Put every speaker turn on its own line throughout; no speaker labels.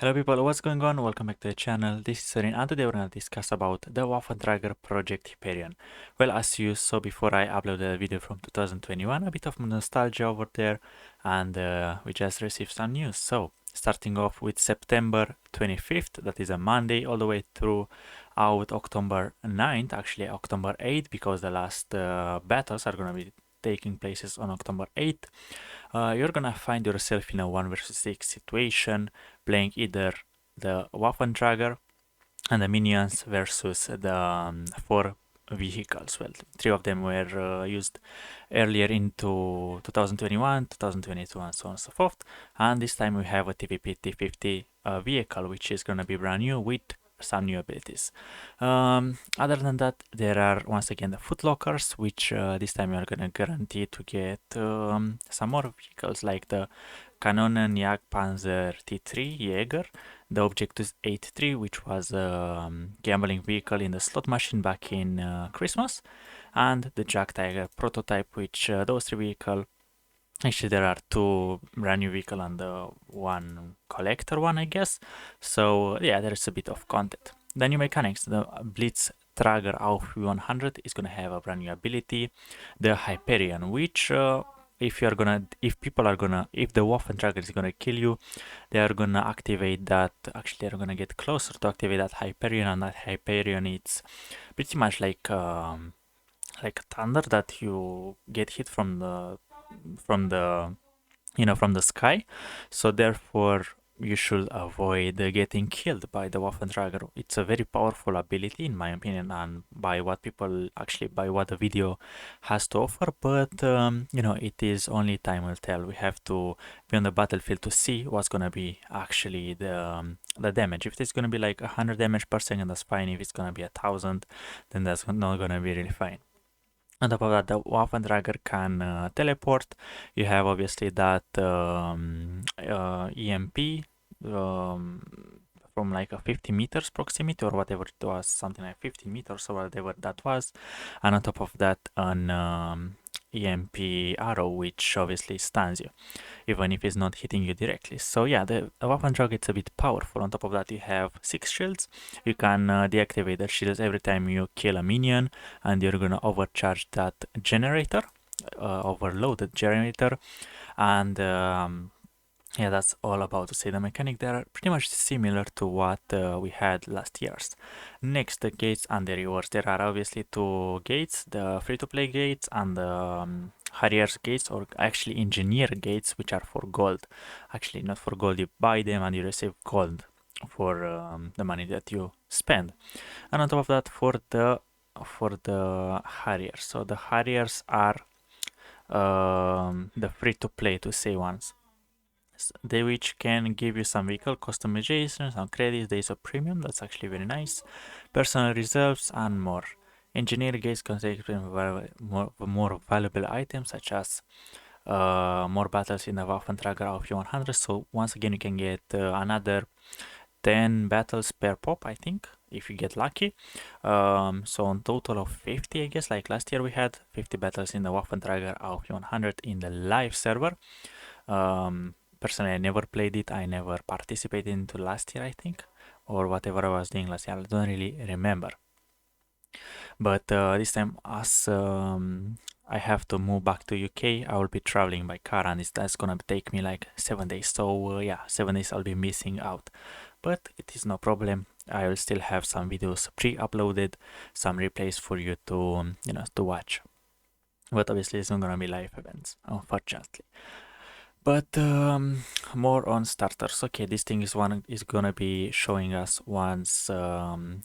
Hello people, what's going on? Welcome back to the channel. This is Sorin and today we're going to discuss about the Waffenträger project Hyperion. Well, as you saw before, I uploaded a video from 2021, a bit of nostalgia over there, and we just received some news. So, starting off with September 25th, that is a Monday, all the way through out October 9th, actually October 8th, because the last battles are going to be taking places on October 8th. You're gonna find yourself in a 1 versus 6 situation, playing either the Waffenträger and the minions versus the 4 vehicles. Well, 3 of them were used earlier into 2021, 2022, and so on and so forth. And this time we have a TVP T50 vehicle, which is gonna be brand new with some new abilities. Other than that, there are once again the footlockers, which this time you are gonna guarantee to get some more vehicles like the Kanonen Jagdpanzer T3 Jäger, the Objectus 83, which was a gambling vehicle in the slot machine back in Christmas, and the Jagdtiger prototype, which those 3 vehicles. Actually, there are 2 brand new vehicle and one collector one, I guess. So yeah, there's a bit of content. The new mechanics, the Waffentrager auf 100 is gonna have a brand new ability, the Hyperion, which if the Waffentrager is gonna kill you, they are gonna activate that. Actually, they're gonna get closer to activate that Hyperion, and that Hyperion it's pretty much like thunder that you get hit from the sky. So therefore you should avoid getting killed by the Waffentrager. It's a very powerful ability in my opinion, and by what the video has to offer, but it is only time will tell. We have to be on the battlefield to see what's gonna be actually the damage. If it's gonna be like 100 damage per second, that's fine. If it's gonna be 1,000, then that's not gonna be really fine. On top of that, the Waffentrager can teleport. You have obviously that EMP from like a 50 meters proximity or whatever it was, something like 50 meters or whatever that was. And on top of that, an EMP arrow, which obviously stuns you, even if it's not hitting you directly. So yeah, the Waffentrager is a bit powerful. On top of that, you have 6 shields. You can deactivate the shields every time you kill a minion, and you're gonna overcharge that generator, overloaded generator, and yeah, that's all about to say. The mechanic there are pretty much similar to what we had last year's. Next, the gates and the rewards. There are obviously 2 gates, the free-to-play gates and the Harrier's gates, or actually engineer gates, which are for gold. Actually, not for gold, you buy them and you receive gold for the money that you spend. And on top of that, for the Harriers. So the Harriers are the free-to-play, to say ones. They which can give you some vehicle customization, some credits, days of premium, that's actually very nice, personal reserves, and more. Engineer gates can take more valuable items such as more battles in the Waffentrager of 100. So once again, you can get another 10 battles per pop, I think, if you get lucky. So on total of 50, I guess, like last year we had 50 battles in the Waffentrager of 100 in the live server. Personally, I never played it. I never participated into last year, I think, or whatever I was doing last year. I don't really remember. But this time, as I have to move back to UK, I will be traveling by car, and that's gonna take me like 7 days. So yeah, 7 days I'll be missing out. But it is no problem. I will still have some videos pre-uploaded, some replays for you to to watch. But obviously, it's not gonna be live events, unfortunately. But more on starters. Okay, this thing is gonna be showing us once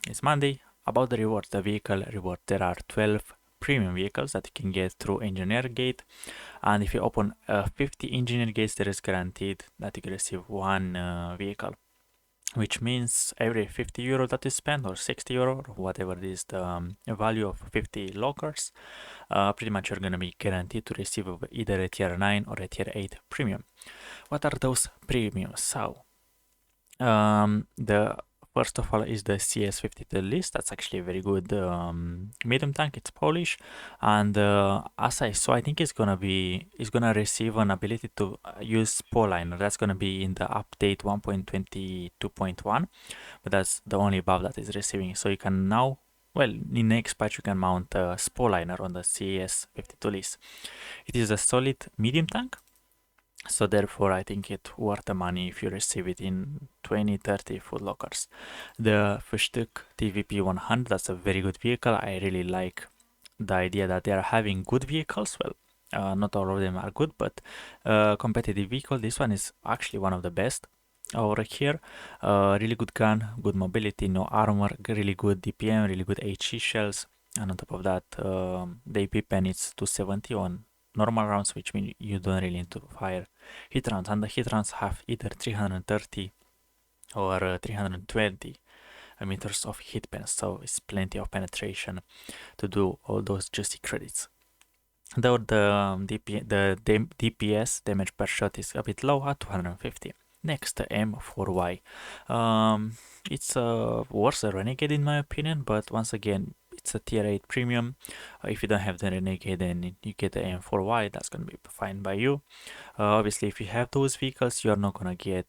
it's Monday about the rewards, the vehicle reward. There are 12 premium vehicles that you can get through Engineer Gate, and if you open 50 Engineer Gates, there is guaranteed that you can receive 1 vehicle, which means every 50 euro that you spend, or 60 euro, or whatever it is the value of 50 lockers, pretty much you're going to be guaranteed to receive either a tier 9 or a tier 8 premium. What are those premiums? So, for First of all is the CS52 list. That's actually a very good medium tank. It's Polish, and as I saw, I think it's gonna receive an ability to use Poliner. That's gonna be in the update 1.22.1, but that's the only buff that is receiving. So you can now, well, in next patch you can mount a Poliner on the CS52 list. It is a solid medium tank. So therefore, I think it's worth the money if you receive it in 20-30 foot lockers. The Frühstück TVP 100, that's a very good vehicle. I really like the idea that they are having good vehicles. Well, not all of them are good, but competitive vehicle, this one is actually one of the best over here. Really good gun, good mobility, no armor, really good DPM, really good HE shells. And on top of that, the AP pen is 270 on normal rounds, which means you don't really need to fire hit rounds, and the hit rounds have either 330 or 320 meters of hit pen, so it's plenty of penetration to do all those juicy credits. Though the DPS, damage per shot, is a bit low at 250. Next, the M4Y. It's worse a Renegade in my opinion, but once again, it's a tier 8 premium. If you don't have the Renegade, then you get the M4Y, that's gonna be fine by you. Obviously, if you have those vehicles, you're not gonna get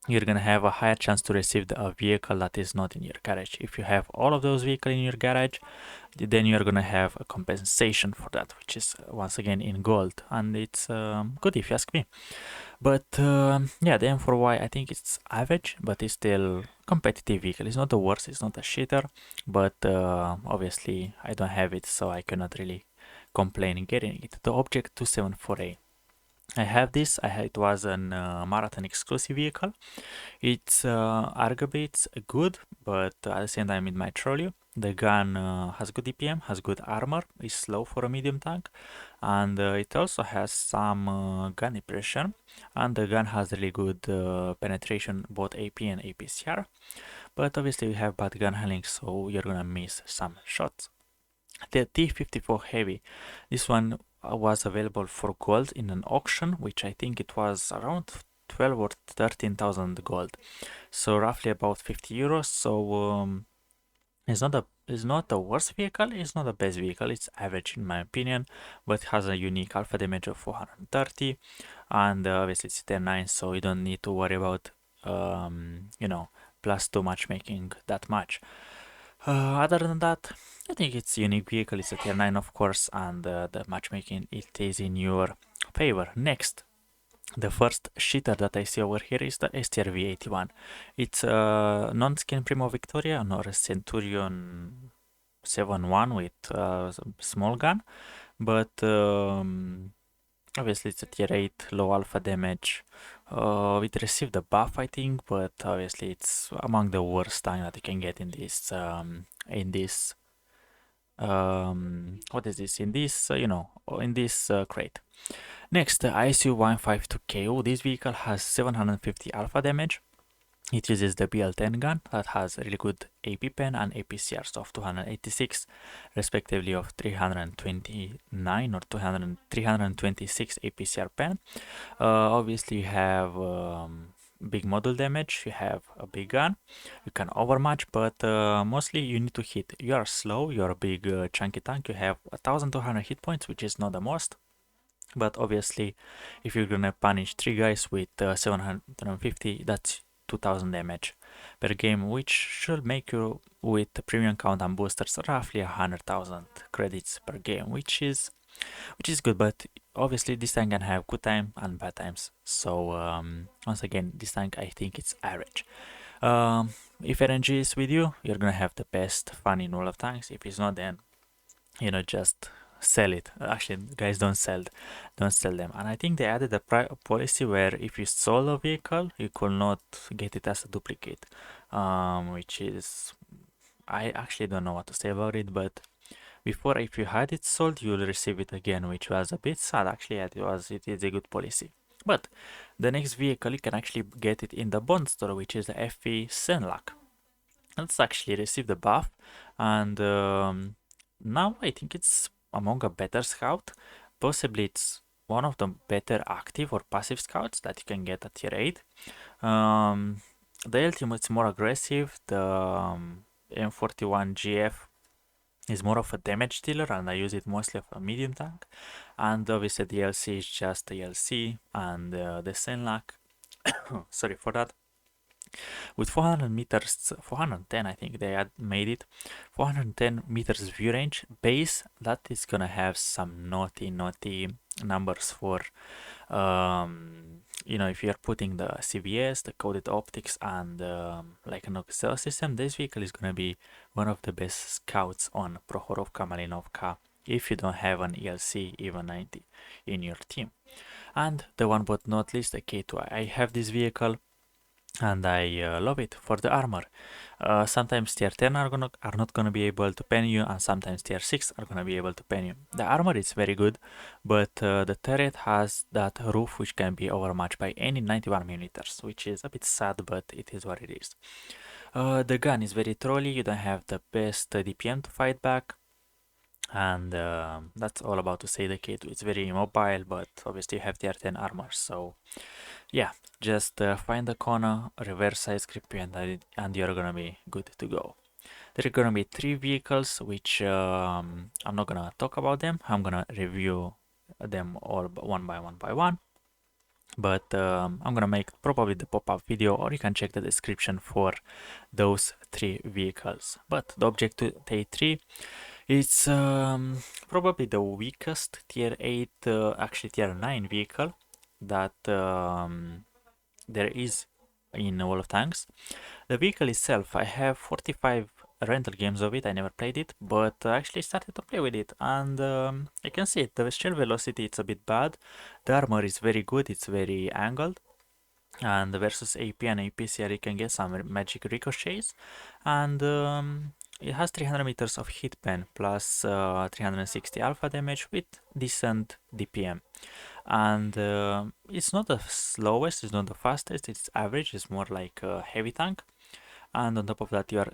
you're gonna have a higher chance to receive a vehicle that is not in your garage. If you have all of those vehicles in your garage, then you're gonna have a compensation for that, which is once again in gold, and it's good if you ask me. But yeah, the M4Y, I think it's average, but it's still competitive vehicle. It's not the worst, it's not a shitter, but obviously I don't have it, so I cannot really complain in getting it. The Object 274A. I have this. It was a marathon exclusive vehicle. It's arguably it's good, but at the same time it might troll you. The gun has good DPM, has good armor, is slow for a medium tank, and it also has some gun depression, and the gun has really good penetration, both AP and APCR. But obviously we have bad gun handling, so you're gonna miss some shots. The T54 Heavy, this one was available for gold in an auction, which I think it was around 12 or 13,000 gold, so roughly about 50 euros. So it's not the worst vehicle, it's not the best vehicle, it's average in my opinion, but it has a unique alpha damage of 430, and obviously it's tier 9, so you don't need to worry about you know, +2 matchmaking that much. Other than that, I think it's a unique vehicle, it's a tier 9 of course, and the matchmaking, it is in your favor. Next, the first shitter that I see over here is the STRV-81. It's a non-skin Primo Victoria nor a Centurion 7-1 with a small gun, but obviously it's a tier 8, low alpha damage. It received a buff, I think, but obviously it's among the worst tank that you can get in this what is this, in this you know, in this crate. Next, the ISU 152KO. This vehicle has 750 alpha damage. It uses the BL10 gun that has really good AP pen and APCRs of 286, respectively of 329 or 326 APCR pen. Obviously, you have big model damage, you have a big gun, you can overmatch, but mostly you need to hit. You are slow, you're a big chunky tank, you have 1200 hit points, which is not the most. But obviously, if you're gonna punish 3 guys with 750, that's 2000 damage per game, which should make you, with the premium count and boosters, roughly 100,000 credits per game, which is good. But obviously, this tank can have good time and bad times. So once again, this tank, I think it's average. If RNG is with you, you're gonna have the best fun in all of tanks. If it's not, then you know, just sell it. Actually, guys, don't sell them. And I think they added a policy where if you sold a vehicle, you could not get it as a duplicate, which is, I actually don't know what to say about it. But before, if you had it sold, you'll receive it again, which was a bit sad. Actually, it is a good policy. But the next vehicle, you can actually get it in the bond store, which is the FE Senlak. Let's actually receive the buff, and now I think it's among a better scout. Possibly it's one of the better active or passive scouts that you can get at tier 8. The ultimate's more aggressive. The M41 GF is more of a damage dealer, and I use it mostly of a medium tank. And obviously the LC is just the LC, and the Senlac, sorry for that, with 400 meters, 410 I think they had made it, 410 meters view range base, that is gonna have some naughty numbers for you know, if you're putting the CVS, the coded optics, and like an Excel system, this vehicle is gonna be one of the best scouts on Prohorovka Malinovka if you don't have an ELC even 90 in your team. And the one but not least, the K2. I have this vehicle and I love it for the armor. Sometimes tier 10 are not gonna be able to pen you, and sometimes tier 6 are gonna be able to pen you. The armor is very good, but the turret has that roof which can be overmatched by any 91mm, which is a bit sad, but it is what it is. The gun is very trolly, you don't have the best DPM to fight back, and that's all about to say the K2. It's very mobile, but obviously you have tier 10 armor, so yeah, just find the corner, reverse side script, and you're gonna be good to go. There are gonna be 3 vehicles, which I'm not gonna talk about them. I'm gonna review them all one by one. But I'm gonna make probably the pop-up video, or you can check the description for those 3 vehicles. But the object to day 3, it's probably the weakest tier 8, actually tier 9 vehicle that there is in World of Tanks. The vehicle itself, I have 45 rental games of it. I never played it, but I actually started to play with it, and I can see it. The shell velocity, it's a bit bad. The armor is very good. It's very angled, and versus AP and APCR you can get some magic ricochets, and it has 300 meters of hit pen plus 360 alpha damage with decent DPM. And it's not the slowest, it's not the fastest, it's average, it's more like a heavy tank. And on top of that, you are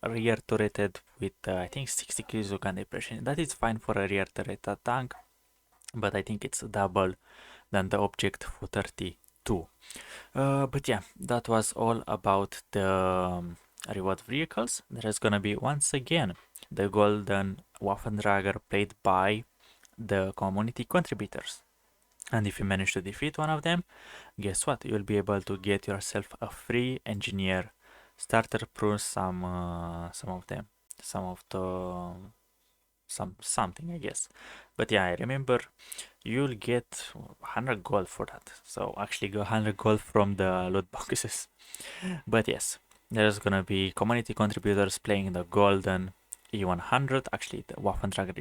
rear turreted with I think 60 kills of gun depression. That is fine for a rear turreted tank, but I think it's double than the object for 32. But yeah, that was all about the reward vehicles. There is gonna be once again the golden Waffenträger played by the community contributors. And if you manage to defeat one of them, guess what? You'll be able to get yourself a free engineer starter prune, some of them, something I guess. But yeah, I remember you'll get 100 gold for that. So actually go 100 gold from the loot boxes. But yes, there's gonna be community contributors playing the golden E100, actually the Waffenträger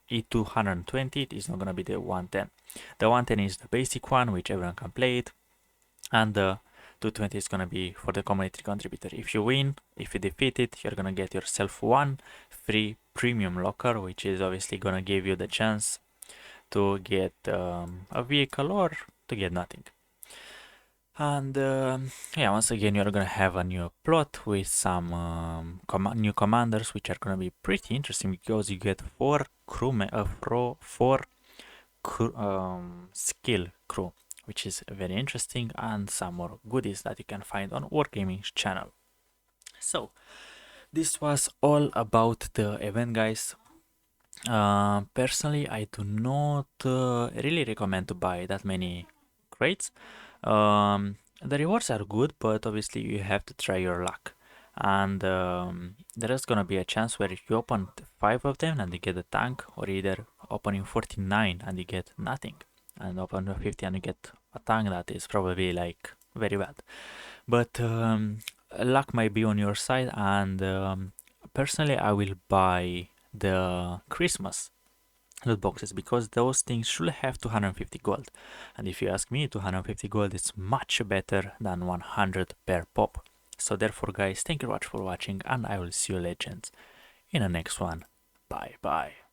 E220, it is not gonna be the 110. The 110 is the basic one, which everyone can play it, and the 220 is gonna be for the community contributor. If you win, if you defeat it, you're gonna get yourself one free premium locker, which is obviously gonna give you the chance to get a vehicle or to get nothing. And yeah, once again, you're gonna have a new plot with some new commanders, which are gonna be pretty interesting because you get 4 skill crew, which is very interesting, and some more goodies that you can find on Wargaming's channel. So this was all about the event, guys. Personally, I do not really recommend to buy that many crates. The rewards are good, but obviously you have to try your luck. And there is gonna be a chance where you open 5 of them and you get a tank, or either opening 49 and you get nothing, and open 50 and you get a tank that is probably like very bad. But luck might be on your side, and personally I will buy the Christmas loot boxes because those things should have 250 gold, and if you ask me, 250 gold is much better than 100 per pop. So therefore, guys, thank you very much for watching, and I will see you legends in the next one. Bye bye.